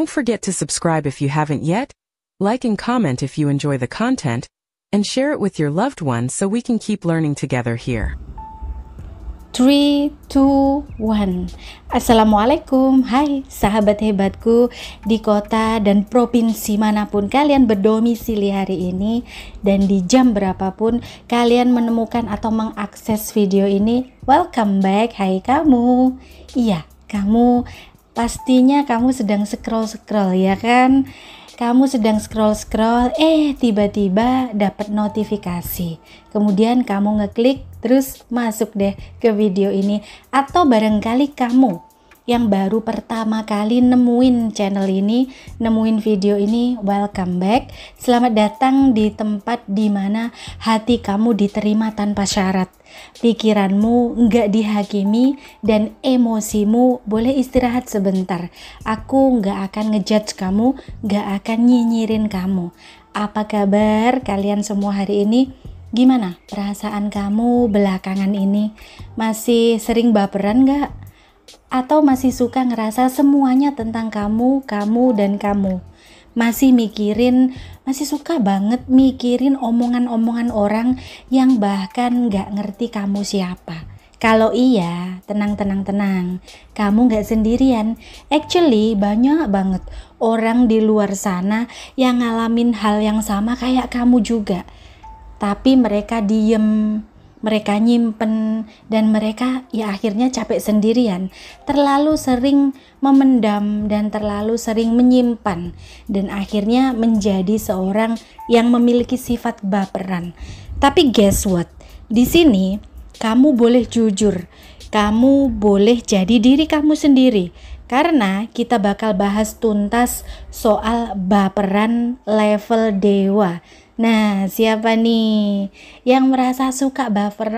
Don't forget to subscribe if you haven't yet, like and comment if you enjoy the content, and share it with your loved ones so we can keep learning together here. 3, 2, 1. Assalamualaikum. Hai sahabat hebatku di kota dan provinsi manapun kalian berdomisili hari ini, dan di jam berapapun kalian menemukan atau mengakses video ini. Welcome back. Hai kamu. Iya, kamu pastinya kamu sedang scroll-scroll, ya kan? Kamu sedang scroll-scroll, tiba-tiba dapat notifikasi. Kemudian kamu ngeklik, terus masuk deh ke video ini. Atau barangkali kamu yang baru pertama kali nemuin channel ini, nemuin video ini, welcome back. Selamat datang di tempat dimana hati kamu diterima tanpa syarat. Pikiranmu nggak dihakimi dan emosimu boleh istirahat sebentar. Aku nggak akan ngejudge kamu, nggak akan nyinyirin kamu. Apa kabar kalian semua hari ini? Gimana perasaan kamu belakangan ini? Masih sering baperan nggak? Atau masih suka ngerasa semuanya tentang kamu, dan kamu? Masih suka banget mikirin omongan-omongan orang yang bahkan gak ngerti kamu siapa? Kalau iya, tenang. Kamu gak sendirian. Actually, banyak banget orang di luar sana yang ngalamin hal yang sama kayak kamu juga. Tapi mereka diem, mereka nyimpen, dan mereka ya akhirnya capek sendirian, terlalu sering memendam dan terlalu sering menyimpan, dan akhirnya menjadi seorang yang memiliki sifat baperan. Tapi guess what? Di sini kamu boleh jujur, kamu boleh jadi diri kamu sendiri, karena kita bakal bahas tuntas soal baperan level dewa. Nah, siapa nih yang merasa suka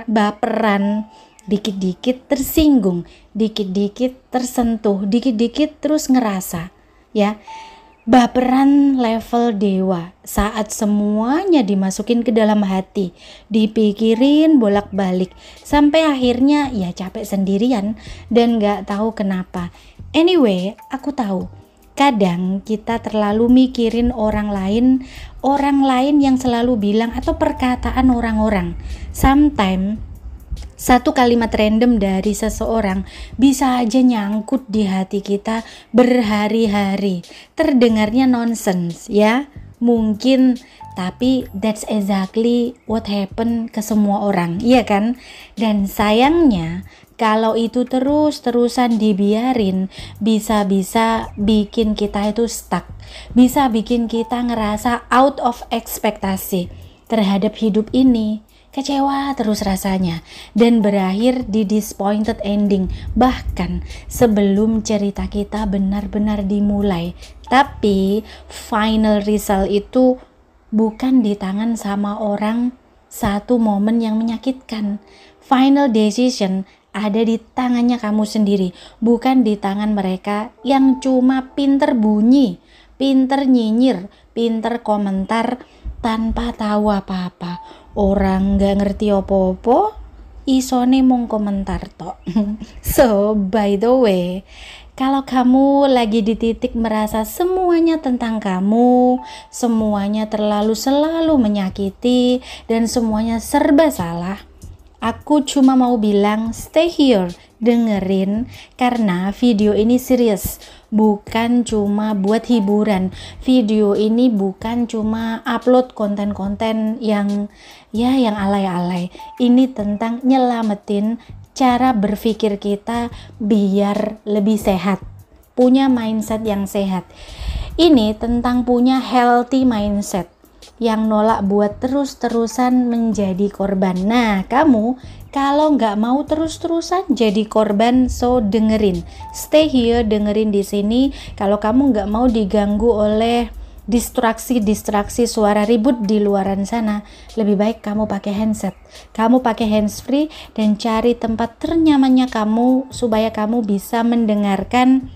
baperan, dikit-dikit tersinggung, dikit-dikit tersentuh, dikit-dikit terus ngerasa, ya? Baperan level dewa, saat semuanya dimasukin ke dalam hati, dipikirin bolak-balik, sampai akhirnya ya capek sendirian dan gak tahu kenapa. Anyway, aku tahu kadang kita terlalu mikirin orang lain yang selalu bilang, atau perkataan orang-orang. Sometimes satu kalimat random dari seseorang bisa aja nyangkut di hati kita berhari-hari. Terdengarnya nonsense, ya mungkin, tapi that's exactly what happened ke semua orang, iya kan? Dan sayangnya kalau itu terus-terusan dibiarin, bisa-bisa bikin kita itu stuck, bisa bikin kita ngerasa out of ekspektasi terhadap hidup ini, kecewa terus rasanya, dan berakhir di disappointed ending, bahkan sebelum cerita kita benar-benar dimulai. Tapi final result itu bukan di tangan sama orang satu momen yang menyakitkan. Final decision ada di tangannya kamu sendiri, bukan di tangan mereka yang cuma pinter bunyi, pinter nyinyir, pinter komentar tanpa tahu apa-apa. Orang gak ngerti opo-opo, isone mong komentar tok. So, by the way, kalau kamu lagi di titik merasa semuanya tentang kamu, semuanya selalu menyakiti, dan semuanya serba salah, aku cuma mau bilang stay here, dengerin, karena video ini serius, bukan cuma buat hiburan. Video ini bukan cuma upload konten-konten yang alay-alay. Ini tentang nyelamatin cara berpikir kita biar lebih sehat, punya mindset yang sehat. Ini tentang punya healthy mindset yang nolak buat terus-terusan menjadi korban. Nah, kamu kalau nggak mau terus-terusan jadi korban, so dengerin, stay here, dengerin di sini. Kalau kamu nggak mau diganggu oleh distraksi suara ribut di luaran sana, lebih baik kamu pakai handset, kamu pakai handsfree, dan cari tempat ternyamannya kamu supaya kamu bisa mendengarkan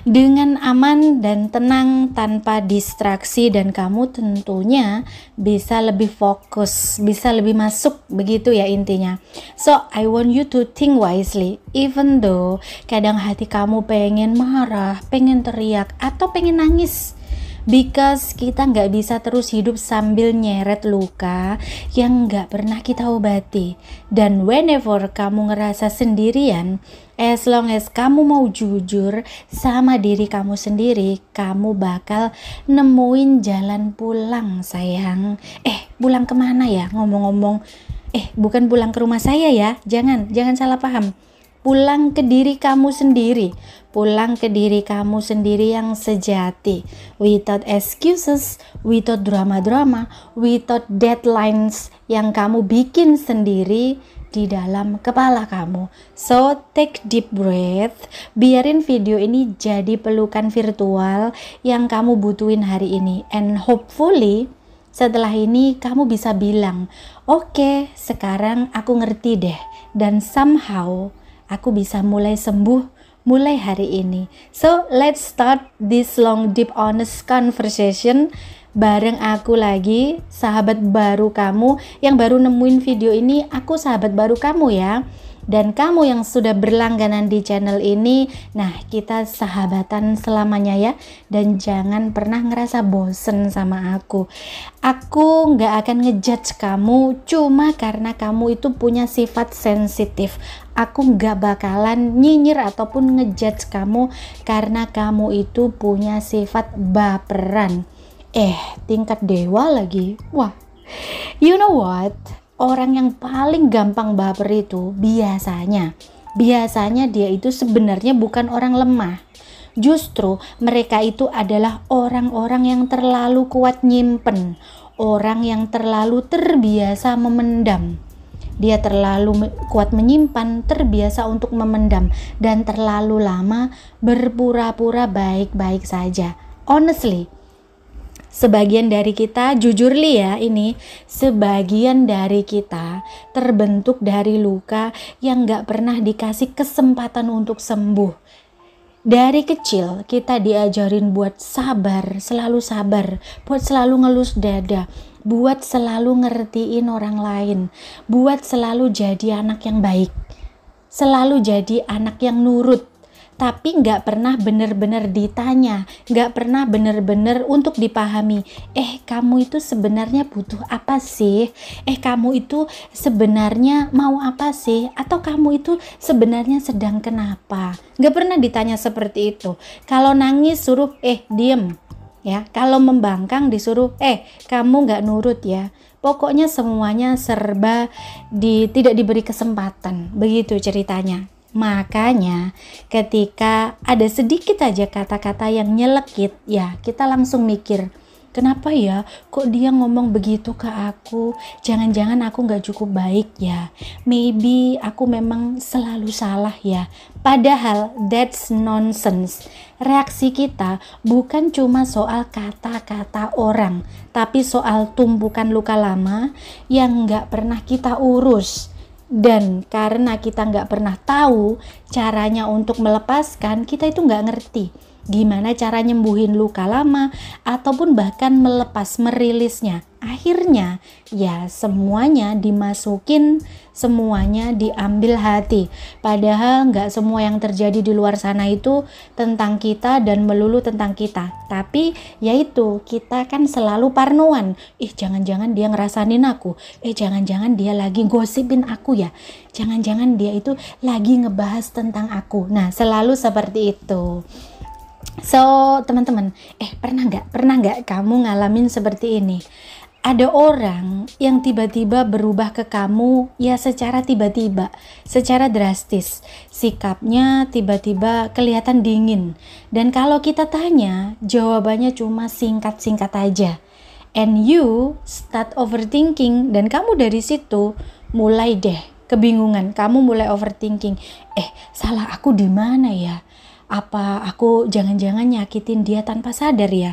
dengan aman dan tenang tanpa distraksi, dan kamu tentunya bisa lebih fokus, bisa lebih masuk, begitu ya intinya. So I want you to think wisely, even though kadang hati kamu pengen marah, pengen teriak, atau pengen nangis. Because kita nggak bisa terus hidup sambil nyeret luka yang nggak pernah kita obati. Dan whenever kamu ngerasa sendirian, as long as kamu mau jujur sama diri kamu sendiri, kamu bakal nemuin jalan pulang, sayang. Pulang kemana ya? Ngomong-ngomong, bukan pulang ke rumah saya ya. Jangan salah paham. Pulang ke diri kamu sendiri. Pulang ke diri kamu sendiri yang sejati, without excuses, without drama-drama, without deadlines yang kamu bikin sendiri di dalam kepala kamu. So take deep breath, biarin video ini jadi pelukan virtual yang kamu butuhin hari ini, and hopefully setelah ini kamu bisa bilang, oke, sekarang aku ngerti deh, dan somehow aku bisa mulai sembuh mulai hari ini. So let's start this long deep honest conversation bareng aku lagi, sahabat baru kamu yang baru nemuin video ini. Aku sahabat baru kamu ya, dan kamu yang sudah berlangganan di channel ini, nah kita sahabatan selamanya ya. Dan jangan pernah ngerasa bosen sama aku. Aku gak akan ngejudge kamu cuma karena kamu itu punya sifat sensitif. Aku gak bakalan nyinyir ataupun ngejudge kamu karena kamu itu punya sifat baperan. Tingkat dewa lagi. Wah, you know what? Orang yang paling gampang baper itu biasanya dia itu sebenarnya bukan orang lemah. Justru mereka itu adalah orang-orang yang terlalu kuat nyimpen, orang yang terlalu terbiasa memendam. Dia terlalu kuat menyimpan, terbiasa untuk memendam, dan terlalu lama berpura-pura baik-baik saja. Honestly, sebagian dari kita, jujur li ya, ini sebagian dari kita terbentuk dari luka yang gak pernah dikasih kesempatan untuk sembuh. Dari kecil kita diajarin buat sabar, selalu sabar, buat selalu ngelus dada, buat selalu ngertiin orang lain, buat selalu jadi anak yang baik, selalu jadi anak yang nurut. Tapi gak pernah bener-bener ditanya, gak pernah bener-bener untuk dipahami, kamu itu sebenarnya butuh apa sih? Kamu itu sebenarnya mau apa sih? Atau kamu itu sebenarnya sedang kenapa? Gak pernah ditanya seperti itu. Kalau nangis suruh, diem ya. Kalau membangkang disuruh, kamu gak nurut ya. Pokoknya semuanya serba tidak diberi kesempatan. Begitu ceritanya. Makanya ketika ada sedikit aja kata-kata yang nyelekit, ya kita langsung mikir, kenapa ya kok dia ngomong begitu ke aku? Jangan-jangan aku gak cukup baik ya? Maybe aku memang selalu salah ya? Padahal that's nonsense. Reaksi kita bukan cuma soal kata-kata orang, tapi soal tumpukan luka lama yang gak pernah kita urus. Dan karena kita nggak pernah tahu caranya untuk melepaskan, kita itu nggak ngerti gimana cara nyembuhin luka lama ataupun bahkan merilisnya. Akhirnya ya semuanya dimasukin, semuanya diambil hati. Padahal nggak semua yang terjadi di luar sana itu tentang kita dan melulu tentang kita. Tapi yaitu kita kan selalu parnoan. Jangan-jangan dia ngerasain aku. Jangan-jangan dia lagi gosipin aku ya. Jangan-jangan dia itu lagi ngebahas tentang aku. Nah, selalu seperti itu. So teman-teman, pernah nggak kamu ngalamin seperti ini? Ada orang yang tiba-tiba berubah ke kamu ya secara tiba-tiba, secara drastis. Sikapnya tiba-tiba kelihatan dingin. Dan kalau kita tanya, jawabannya cuma singkat-singkat aja. And you start overthinking, dan kamu dari situ mulai deh kebingungan. Kamu mulai overthinking. Salah aku di mana ya? Apa aku jangan-jangan nyakitin dia tanpa sadar ya?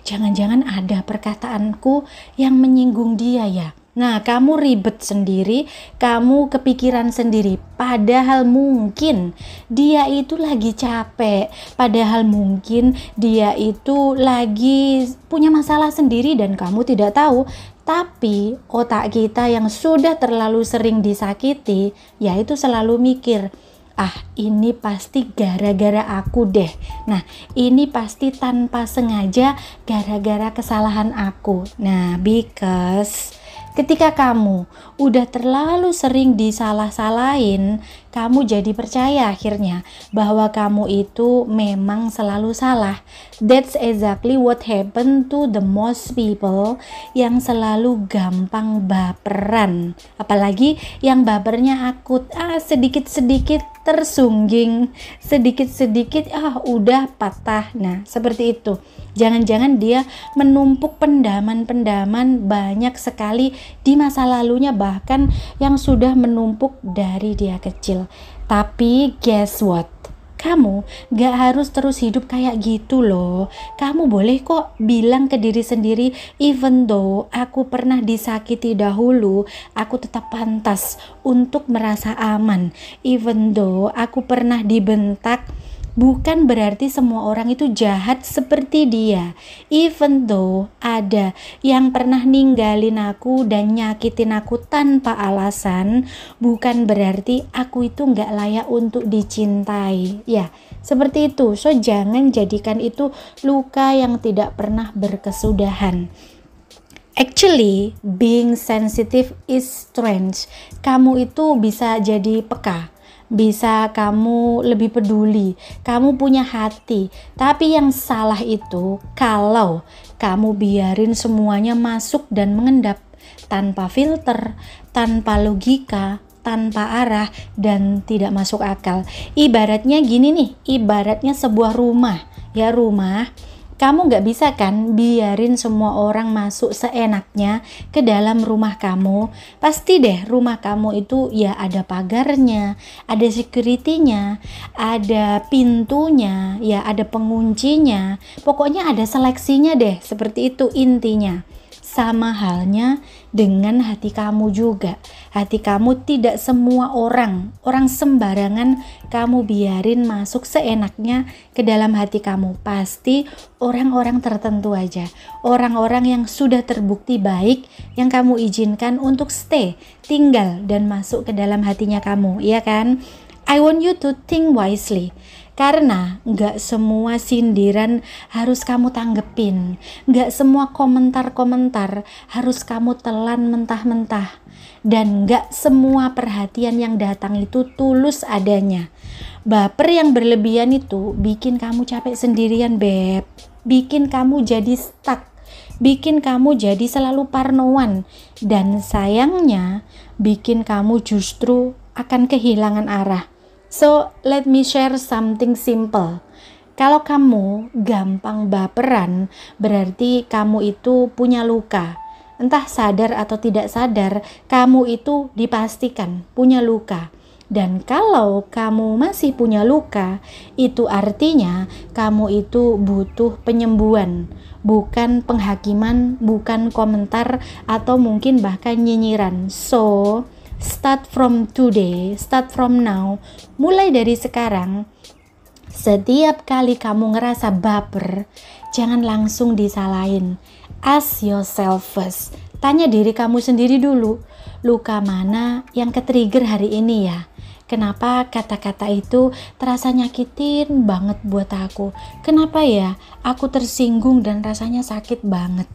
Jangan-jangan ada perkataanku yang menyinggung dia ya? Nah, kamu ribet sendiri, kamu kepikiran sendiri, padahal mungkin dia itu lagi capek, padahal mungkin dia itu lagi punya masalah sendiri dan kamu tidak tahu. Tapi otak kita yang sudah terlalu sering disakiti, yaitu selalu mikir, ah ini pasti gara-gara aku deh. Nah ini pasti tanpa sengaja gara-gara kesalahan aku. Nah because ketika kamu udah terlalu sering disalah-salahin, kamu jadi percaya akhirnya bahwa kamu itu memang selalu salah. That's exactly what happened to the most people yang selalu gampang baperan. Apalagi yang bapernya akut, sedikit-sedikit tersungging, sedikit-sedikit udah patah. Nah, seperti itu. Jangan-jangan dia menumpuk pendaman-pendaman banyak sekali di masa lalunya, bahkan yang sudah menumpuk dari dia kecil. Tapi guess what? Kamu gak harus terus hidup kayak gitu loh. Kamu boleh kok bilang ke diri sendiri, even though aku pernah disakiti dahulu, aku tetap pantas untuk merasa aman. Even though aku pernah dibentak, bukan berarti semua orang itu jahat seperti dia. Even though ada yang pernah ninggalin aku dan nyakitin aku tanpa alasan, bukan berarti aku itu gak layak untuk dicintai. Ya, seperti itu. So, jangan jadikan itu luka yang tidak pernah berkesudahan. Actually, being sensitive is strange. Kamu itu bisa jadi peka, bisa kamu lebih peduli, kamu punya hati. Tapi yang salah itu kalau kamu biarin semuanya masuk dan mengendap tanpa filter, tanpa logika, tanpa arah, dan tidak masuk akal. Ibaratnya gini nih, ibaratnya sebuah rumah. Ya, rumah, kamu gak bisa kan biarin semua orang masuk seenaknya ke dalam rumah kamu. Pasti deh rumah kamu itu ya ada pagarnya, ada security-nya, ada pintunya, ya ada penguncinya. Pokoknya ada seleksinya deh, seperti itu intinya. Sama halnya dengan hati kamu juga. Hati kamu tidak semua orang sembarangan kamu biarin masuk seenaknya ke dalam hati kamu. Pasti orang-orang tertentu aja, orang-orang yang sudah terbukti baik yang kamu izinkan untuk stay, tinggal dan masuk ke dalam hatinya kamu, iya kan? I want you to think wisely. Karena gak semua sindiran harus kamu tanggepin, gak semua komentar-komentar harus kamu telan mentah-mentah, dan gak semua perhatian yang datang itu tulus adanya. Baper yang berlebihan itu bikin kamu capek sendirian, beb, bikin kamu jadi stuck, bikin kamu jadi selalu parnoan, dan sayangnya bikin kamu justru akan kehilangan arah. So, let me share something simple. Kalau kamu gampang baperan, berarti kamu itu punya luka. Entah sadar atau tidak sadar, kamu itu dipastikan punya luka. Dan kalau kamu masih punya luka, itu artinya kamu itu butuh penyembuhan. Bukan penghakiman, bukan komentar, atau mungkin bahkan nyinyiran. So, start from today, start from now, mulai dari sekarang, setiap kali kamu ngerasa baper, jangan langsung disalahin. Ask yourself first. Tanya diri kamu sendiri dulu, luka mana yang ke-trigger hari ini ya? Kenapa kata-kata itu terasa nyakitin banget buat aku? Kenapa ya aku tersinggung dan rasanya sakit banget?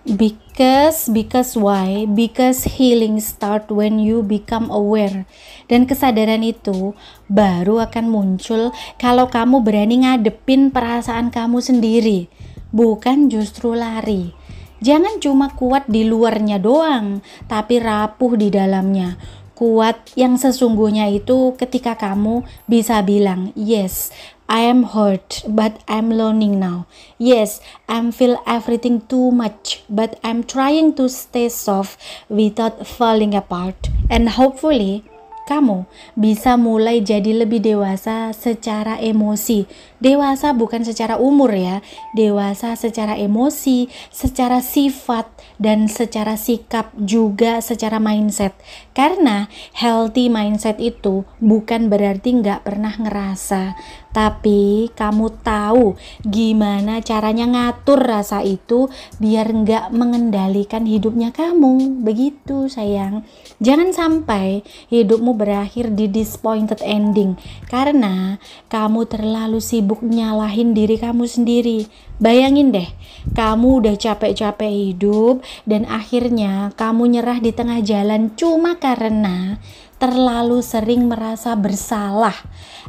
Because why? Because healing start when you become aware. Dan kesadaran itu baru akan muncul kalau kamu berani ngadepin perasaan kamu sendiri, bukan justru lari. Jangan cuma kuat di luarnya doang, tapi rapuh di dalamnya. Kuat yang sesungguhnya itu ketika kamu bisa bilang, yes, I am hurt, but I'm learning now. Yes, I'm feel everything too much, but I'm trying to stay soft without falling apart. And hopefully, kamu bisa mulai jadi lebih dewasa secara emosi Dewasa bukan secara umur ya, dewasa secara emosi, secara sifat, dan secara sikap, juga secara mindset. Karena healthy mindset itu bukan berarti nggak pernah ngerasa, tapi kamu tahu gimana caranya ngatur rasa itu biar nggak mengendalikan hidupnya kamu. Begitu sayang. Jangan sampai hidupmu berakhir di disappointed ending karena kamu terlalu sibuk nyalahin diri kamu sendiri. Bayangin deh, kamu udah capek-capek hidup dan akhirnya kamu nyerah di tengah jalan cuma karena terlalu sering merasa bersalah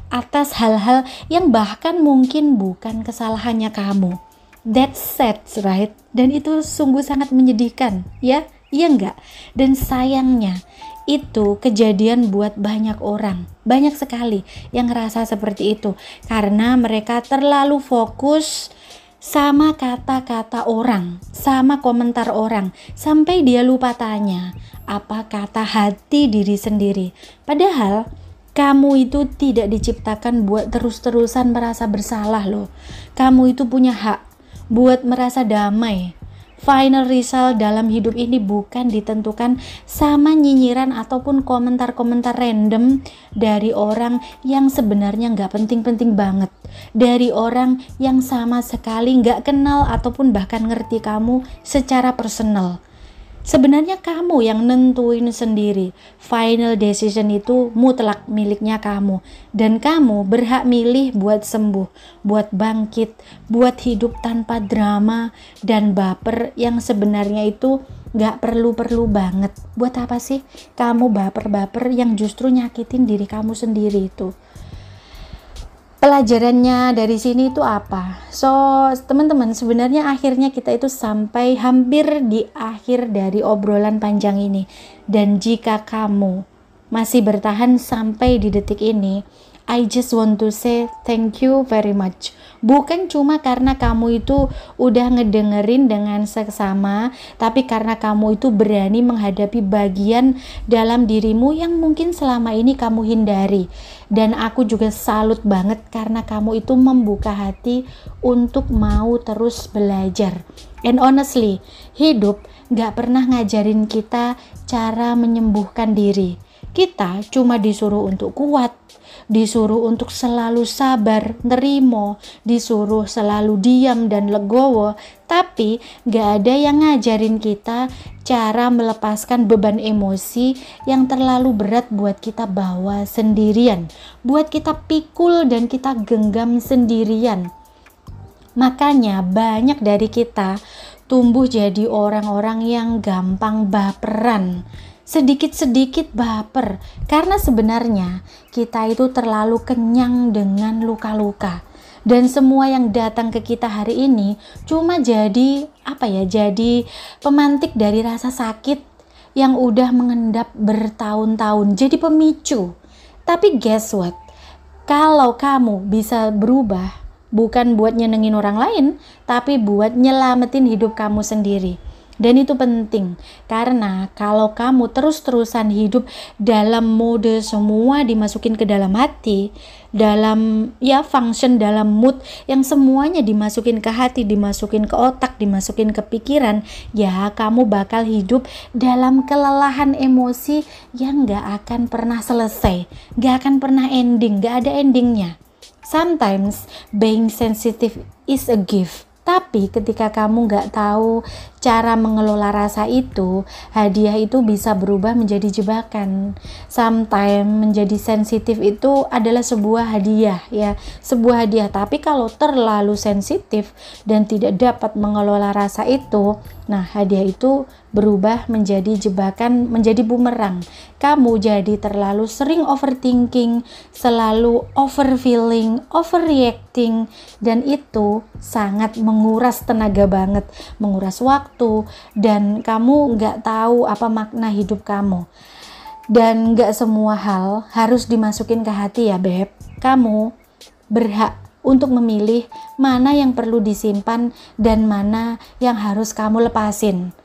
atas hal-hal yang bahkan mungkin bukan kesalahannya kamu. That's sad, right? Dan itu sungguh sangat menyedihkan, ya? Iya enggak? Dan sayangnya itu kejadian buat banyak orang, banyak sekali yang ngerasa seperti itu karena mereka terlalu fokus sama kata-kata orang, sama komentar orang, sampai dia lupa tanya apa kata hati diri sendiri. Padahal kamu itu tidak diciptakan buat terus-terusan merasa bersalah loh. Kamu itu punya hak buat merasa damai. Final result dalam hidup ini bukan ditentukan sama nyinyiran ataupun komentar-komentar random dari orang yang sebenarnya nggak penting-penting banget, dari orang yang sama sekali nggak kenal ataupun bahkan ngerti kamu secara personal. Sebenarnya kamu yang nentuin sendiri. Final decision itu mutlak miliknya kamu. Dan kamu berhak milih buat sembuh, buat bangkit, buat hidup tanpa drama dan baper yang sebenarnya itu gak perlu-perlu banget. Buat apa sih kamu baper-baper yang justru nyakitin diri kamu sendiri itu? Pelajarannya dari sini itu apa? So, teman-teman, sebenarnya akhirnya kita itu sampai hampir di akhir dari obrolan panjang ini. Dan jika kamu masih bertahan sampai di detik ini, I just want to say thank you very much. Bukan cuma karena kamu itu udah ngedengerin dengan seksama, tapi karena kamu itu berani menghadapi bagian dalam dirimu yang mungkin selama ini kamu hindari. Dan aku juga salut banget karena kamu itu membuka hati untuk mau terus belajar. And honestly, hidup gak pernah ngajarin kita cara menyembuhkan diri. Kita cuma disuruh untuk kuat, disuruh untuk selalu sabar, nerimo, disuruh selalu diam dan legowo, tapi gak ada yang ngajarin kita cara melepaskan beban emosi yang terlalu berat buat kita bawa sendirian, buat kita pikul dan kita genggam sendirian. Makanya banyak dari kita tumbuh jadi orang-orang yang gampang baperan, sedikit-sedikit baper, karena sebenarnya kita itu terlalu kenyang dengan luka-luka. Dan semua yang datang ke kita hari ini cuma jadi jadi pemantik dari rasa sakit yang udah mengendap bertahun-tahun, jadi pemicu. Tapi guess what? Kalau kamu bisa berubah, bukan buat nyenengin orang lain, tapi buat nyelamatin hidup kamu sendiri. Dan itu penting, karena kalau kamu terus-terusan hidup dalam mode semua dimasukin ke dalam hati, dalam function dalam mood yang semuanya dimasukin ke hati, dimasukin ke otak, dimasukin ke pikiran, ya kamu bakal hidup dalam kelelahan emosi yang gak akan pernah selesai, gak akan pernah ending, gak ada endingnya. Sometimes being sensitive is a gift. Tapi ketika kamu gak tahu cara mengelola rasa itu, hadiah itu bisa berubah menjadi jebakan. Sometimes menjadi sensitif itu adalah sebuah hadiah, sebuah hadiah. Tapi kalau terlalu sensitif dan tidak dapat mengelola rasa itu, nah hadiah itu berubah menjadi jebakan, menjadi bumerang. Kamu jadi terlalu sering overthinking, selalu overfeeling, overreacting, dan itu sangat menguras tenaga banget, menguras waktu, dan kamu nggak tahu apa makna hidup kamu. Dan nggak semua hal harus dimasukin ke hati ya Beb. Kamu berhak untuk memilih mana yang perlu disimpan dan mana yang harus kamu lepasin.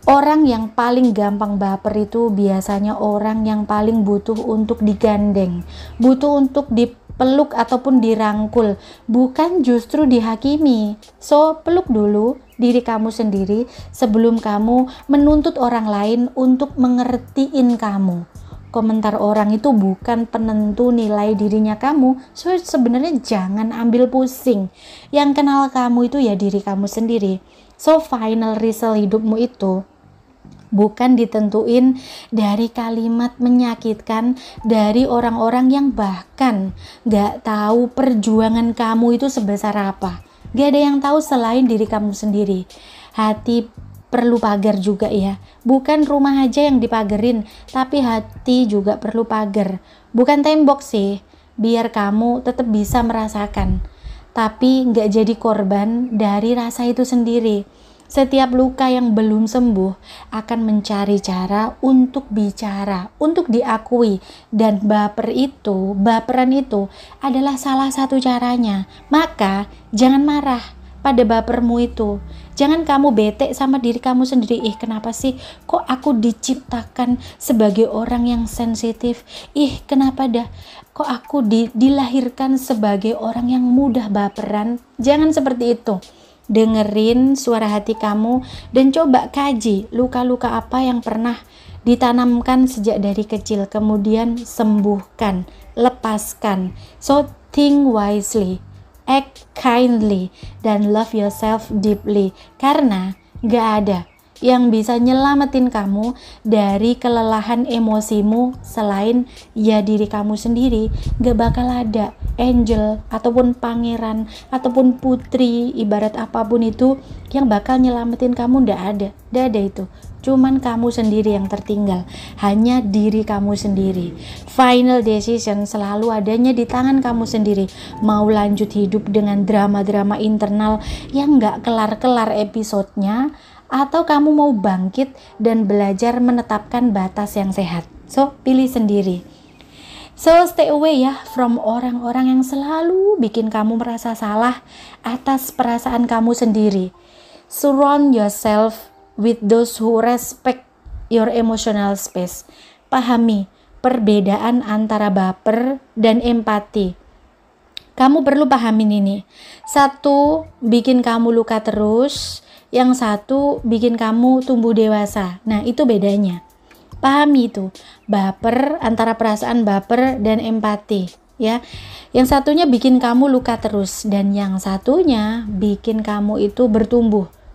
Orang yang paling gampang baper itu biasanya orang yang paling butuh untuk digandeng, butuh untuk peluk ataupun dirangkul, bukan justru dihakimi. So, peluk dulu diri kamu sendiri sebelum kamu menuntut orang lain untuk mengertiin kamu. Komentar orang itu bukan penentu nilai dirinya kamu. So, sebenarnya jangan ambil pusing. Yang kenal kamu itu ya diri kamu sendiri. So, final result hidupmu itu bukan ditentuin dari kalimat menyakitkan dari orang-orang yang bahkan gak tahu perjuangan kamu itu sebesar apa. Gak ada yang tahu selain diri kamu sendiri. Hati perlu pagar juga ya. Bukan rumah aja yang dipagerin, tapi hati juga perlu pagar. Bukan tembok sih, biar kamu tetap bisa merasakan. Tapi gak jadi korban dari rasa itu sendiri. Setiap luka yang belum sembuh akan mencari cara untuk bicara, untuk diakui. Dan baperan itu adalah salah satu caranya. Maka jangan marah pada bapermu itu. Jangan kamu bete sama diri kamu sendiri. Kenapa sih kok aku diciptakan sebagai orang yang sensitif? Kenapa kok aku dilahirkan sebagai orang yang mudah baperan? Jangan seperti itu. Dengerin suara hati kamu dan coba kaji luka-luka apa yang pernah ditanamkan sejak dari kecil, kemudian sembuhkan, lepaskan. So think wisely, act kindly, dan love yourself deeply, karena gak ada yang bisa nyelamatin kamu dari kelelahan emosimu selain ya diri kamu sendiri. Gak bakal ada angel ataupun pangeran ataupun putri, ibarat apapun itu, yang bakal nyelamatin kamu. Gak ada itu. Cuman kamu sendiri yang tertinggal, hanya diri kamu sendiri. Final decision selalu adanya di tangan kamu sendiri. Mau lanjut hidup dengan drama-drama internal yang gak kelar-kelar episodenya, atau kamu mau bangkit dan belajar menetapkan batas yang sehat. So, pilih sendiri. So, stay away ya from orang-orang yang selalu bikin kamu merasa salah atas perasaan kamu sendiri. Surround yourself with those who respect your emotional space. Pahami perbedaan antara baper dan empati. Kamu perlu pahamin ini. Satu bikin kamu luka terus, yang satu bikin kamu tumbuh dewasa. Nah, itu bedanya. Pahami itu. Baper, antara perasaan baper dan empati, ya. Yang satunya bikin kamu luka terus, dan yang satunya bikin kamu itu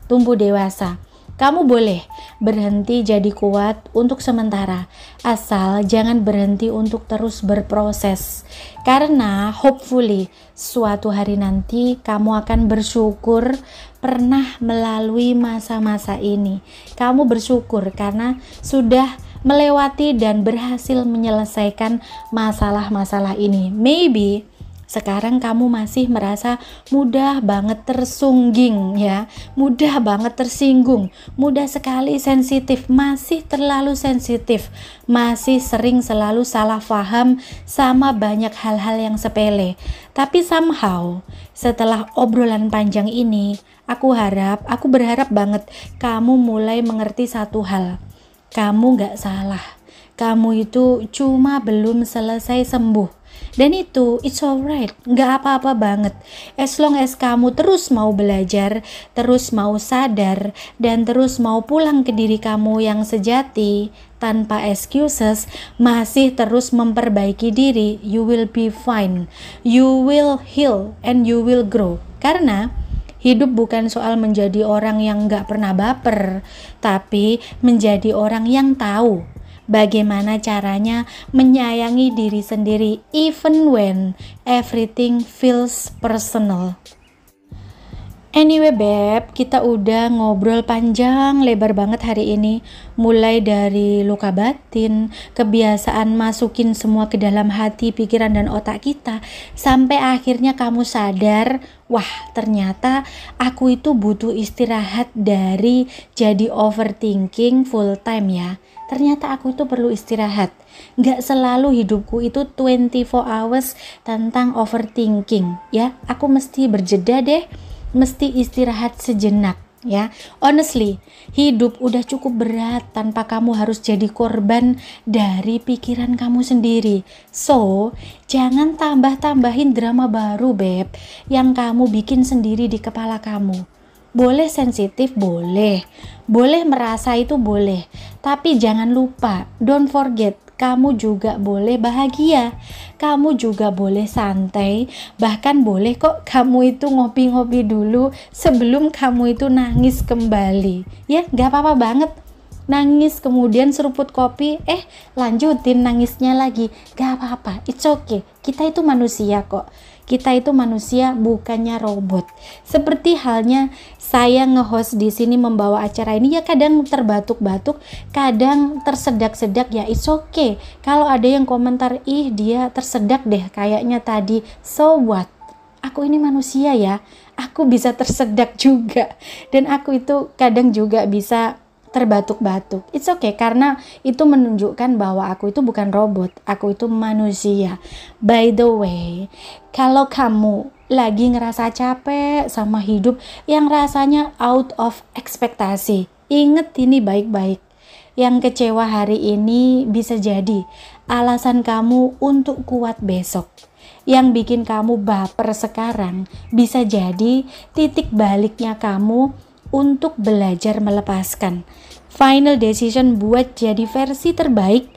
tumbuh dewasa. Kamu boleh berhenti jadi kuat untuk sementara, asal jangan berhenti untuk terus berproses. Karena hopefully suatu hari nanti kamu akan bersyukur pernah melalui masa-masa ini. Kamu bersyukur karena sudah melewati dan berhasil menyelesaikan masalah-masalah ini. Maybe sekarang kamu masih merasa mudah banget tersungging ya, mudah banget tersinggung, mudah sekali sensitif, masih terlalu sensitif, masih sering selalu salah paham sama banyak hal-hal yang sepele. Tapi somehow setelah obrolan panjang ini, aku berharap banget kamu mulai mengerti satu hal. Kamu gak salah, kamu itu cuma belum selesai sembuh. Dan itu, it's alright, gak apa-apa banget. As long as kamu terus mau belajar, terus mau sadar, dan terus mau pulang ke diri kamu yang sejati, tanpa excuses, masih terus memperbaiki diri, you will be fine. You will heal and you will grow. Karena hidup bukan soal menjadi orang yang gak pernah baper, tapi menjadi orang yang tahu bagaimana caranya menyayangi diri sendiri even when everything feels personal. Anyway Beb, kita udah ngobrol panjang lebar banget hari ini. Mulai dari luka batin, kebiasaan masukin semua ke dalam hati, pikiran dan otak kita, sampai akhirnya kamu sadar, wah ternyata aku itu butuh istirahat dari jadi overthinking full time ya. Ternyata aku itu perlu istirahat. Gak selalu hidupku itu 24 hours tentang overthinking ya. Aku mesti berjeda deh, mesti istirahat sejenak Ya, honestly, hidup udah cukup berat tanpa kamu harus jadi korban dari pikiran kamu sendiri. So, jangan tambah-tambahin drama baru, Beb, yang kamu bikin sendiri di kepala kamu. Boleh sensitif, boleh merasa itu boleh, tapi jangan lupa, don't forget, kamu juga boleh bahagia, kamu juga boleh santai, bahkan boleh kok kamu itu ngopi-ngopi dulu sebelum kamu itu nangis kembali. Ya, gak apa-apa banget. Nangis kemudian seruput kopi, lanjutin nangisnya lagi, gak apa-apa, it's okay. Kita itu manusia kok. Kita itu manusia, bukannya robot. Seperti halnya saya nge-host di sini membawa acara ini, ya kadang terbatuk-batuk, kadang tersedak-sedak, ya it's okay. Kalau ada yang komentar, ih dia tersedak deh kayaknya tadi, so what? Aku ini manusia ya, aku bisa tersedak juga, dan aku itu kadang juga bisa terbatuk-batuk. It's okay, karena itu menunjukkan bahwa aku itu bukan robot, aku itu manusia. By the way, kalau kamu lagi ngerasa capek sama hidup yang rasanya out of ekspektasi, inget ini baik-baik. Yang kecewa hari ini bisa jadi alasan kamu untuk kuat besok. Yang bikin kamu baper sekarang bisa jadi titik baliknya kamu untuk belajar melepaskan. Final decision buat jadi versi terbaik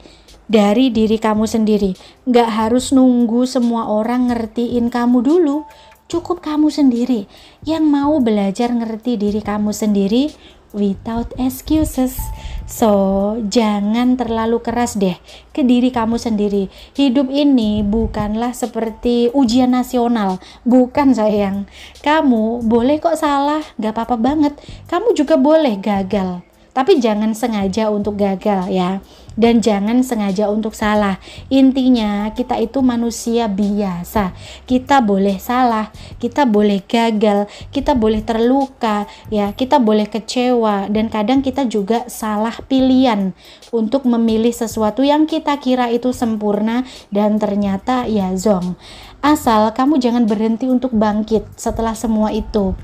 dari diri kamu sendiri. Gak harus nunggu semua orang ngertiin kamu dulu. Cukup kamu sendiri yang mau belajar ngerti diri kamu sendiri without excuses. So, jangan terlalu keras deh ke diri kamu sendiri. Hidup ini bukanlah seperti ujian nasional. Bukan sayang. Kamu boleh kok salah, gak apa-apa banget. Kamu juga boleh gagal. Tapi jangan sengaja untuk gagal ya. Dan jangan sengaja untuk salah. Intinya kita itu manusia biasa. Kita boleh salah, kita boleh gagal, kita boleh terluka, ya, kita boleh kecewa, dan kadang kita juga salah pilihan untuk memilih sesuatu yang kita kira itu sempurna dan ternyata ya zong. Asal kamu jangan berhenti untuk bangkit setelah semua itu.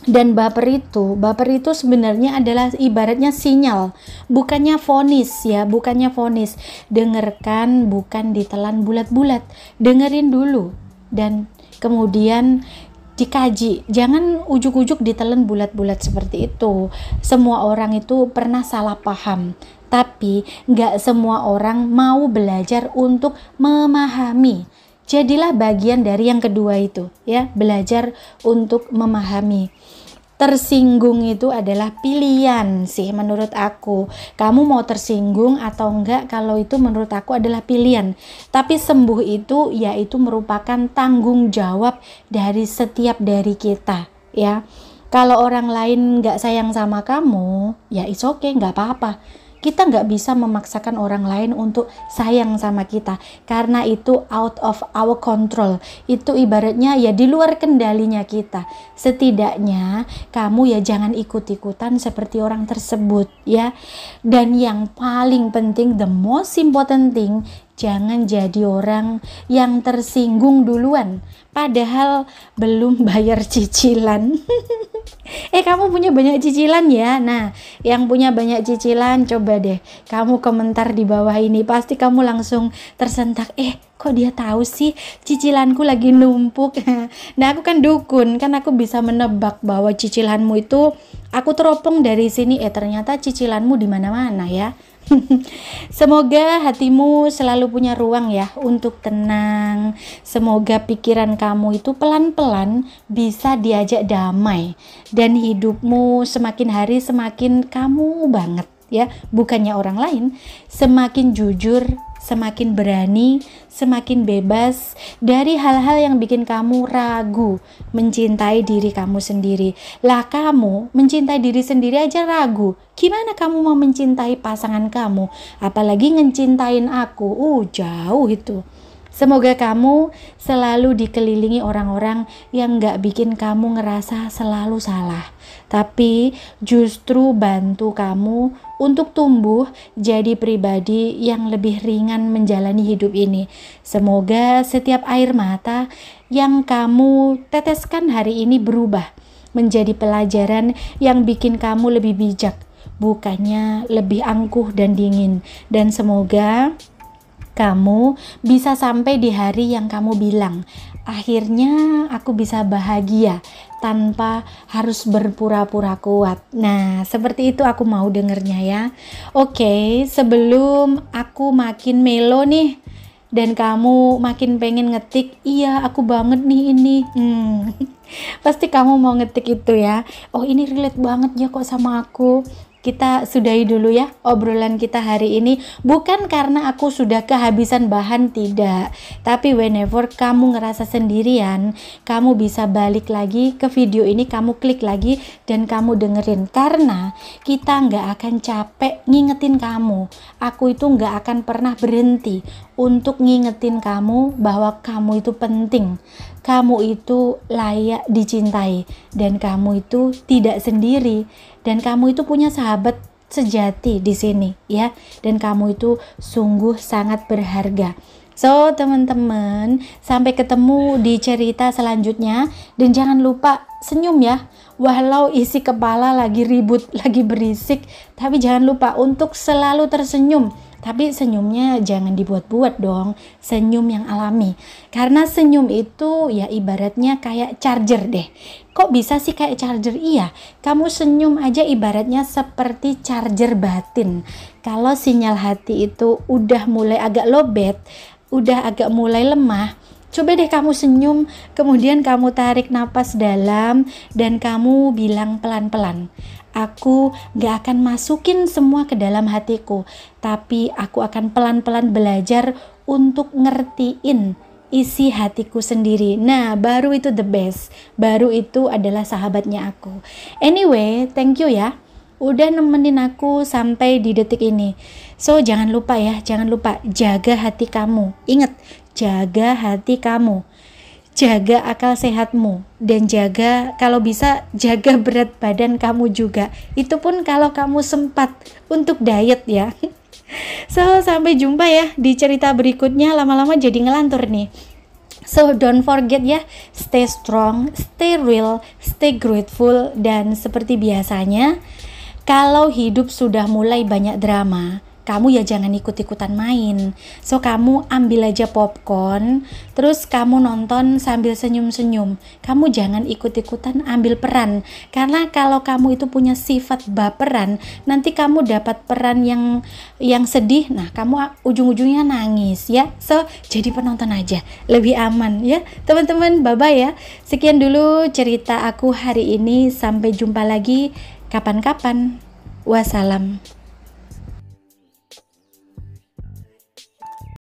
Dan baper itu sebenarnya adalah ibaratnya sinyal, bukannya vonis ya, bukannya vonis. Dengarkan, bukan ditelan bulat-bulat. Dengerin dulu dan kemudian dikaji. Jangan ujuk-ujuk ditelan bulat-bulat seperti itu. Semua orang itu pernah salah paham, tapi nggak semua orang mau belajar untuk memahami. Jadilah bagian dari yang kedua itu ya, belajar untuk memahami. Tersinggung itu adalah pilihan sih menurut aku. Kamu mau tersinggung atau enggak, kalau itu menurut aku adalah pilihan. Tapi sembuh itu yaitu merupakan tanggung jawab dari setiap dari kita ya. Kalau orang lain enggak sayang sama kamu, ya it's okay, enggak apa-apa. Kita nggak bisa memaksakan orang lain untuk sayang sama kita, karena itu out of our control. Itu ibaratnya ya di luar kendalinya kita. Setidaknya kamu ya jangan ikut-ikutan seperti orang tersebut ya. Dan yang paling penting, the most important thing, jangan jadi orang yang tersinggung duluan padahal belum bayar cicilan. Kamu punya banyak cicilan ya? Nah, yang punya banyak cicilan, coba deh kamu komentar di bawah ini. Pasti kamu langsung tersentak, kok dia tahu sih cicilanku lagi numpuk. Nah, aku kan dukun, kan aku bisa menebak bahwa cicilanmu itu aku teropong dari sini. Ternyata cicilanmu di mana-mana ya. Semoga hatimu selalu punya ruang ya untuk tenang. Semoga pikiran kamu itu pelan-pelan bisa diajak damai, dan hidupmu semakin hari semakin kamu banget ya, bukannya orang lain. Semakin jujur, semakin berani, semakin bebas dari hal-hal yang bikin kamu ragu mencintai diri kamu sendiri. Lah, kamu mencintai diri sendiri aja ragu, gimana kamu mau mencintai pasangan kamu? Apalagi ngecintain aku, jauh itu. Semoga kamu selalu dikelilingi orang-orang yang gak bikin kamu ngerasa selalu salah, tapi justru bantu kamu untuk tumbuh jadi pribadi yang lebih ringan menjalani hidup ini. Semoga setiap air mata yang kamu teteskan hari ini berubah menjadi pelajaran yang bikin kamu lebih bijak, bukannya lebih angkuh dan dingin. Dan semoga kamu bisa sampai di hari yang kamu bilang, akhirnya aku bisa bahagia tanpa harus berpura-pura kuat. Nah, seperti itu aku mau dengernya ya. Oke, sebelum aku makin melo nih dan kamu makin pengen ngetik, iya aku banget nih ini. Pasti kamu mau ngetik itu ya. Oh, ini relate banget ya kok sama aku. Kita sudahi dulu ya obrolan kita hari ini. Bukan karena aku sudah kehabisan bahan, tidak. Tapi whenever kamu ngerasa sendirian, kamu bisa balik lagi ke video ini, kamu klik lagi dan kamu dengerin. Karena kita nggak akan capek ngingetin kamu. Aku itu nggak akan pernah berhenti untuk ngingetin kamu bahwa kamu itu penting. Kamu itu layak dicintai dan kamu itu tidak sendiri. Dan kamu itu punya sahabat sejati di sini ya. Dan kamu itu sungguh sangat berharga. So teman-teman, sampai ketemu di cerita selanjutnya. Dan jangan lupa senyum ya. Walau isi kepala lagi ribut, lagi berisik, tapi jangan lupa untuk selalu tersenyum. Tapi senyumnya jangan dibuat-buat dong, senyum yang alami. Karena senyum itu ya ibaratnya kayak charger deh. Kok bisa sih kayak charger? Iya, kamu senyum aja ibaratnya seperti charger batin. Kalau sinyal hati itu udah mulai agak lowbat, udah agak mulai lemah, coba deh kamu senyum, kemudian kamu tarik napas dalam dan kamu bilang pelan-pelan, aku gak akan masukin semua ke dalam hatiku, tapi aku akan pelan-pelan belajar untuk ngertiin isi hatiku sendiri. Nah, baru itu the best. Baru itu adalah sahabatnya aku. Anyway, thank you ya udah nemenin aku sampai di detik ini. So, jangan lupa ya, jangan lupa jaga hati kamu. Ingat, jaga hati kamu. Jaga akal sehatmu dan jaga, kalau bisa jaga berat badan kamu juga. Itu pun kalau kamu sempat untuk diet ya. So, sampai jumpa ya di cerita berikutnya. Lama-lama jadi ngelantur nih. So, don't forget ya, stay strong, stay real, stay grateful. Dan seperti biasanya, kalau hidup sudah mulai banyak drama, kamu ya jangan ikut-ikutan main. So, kamu ambil aja popcorn, terus kamu nonton sambil senyum-senyum. Kamu jangan ikut-ikutan ambil peran. Karena kalau kamu itu punya sifat baperan, nanti kamu dapat peran yang sedih, nah kamu ujung-ujungnya nangis ya. So, jadi penonton aja, lebih aman ya. Teman-teman, bye-bye ya. Sekian dulu cerita aku hari ini. Sampai jumpa lagi kapan-kapan. Wassalam.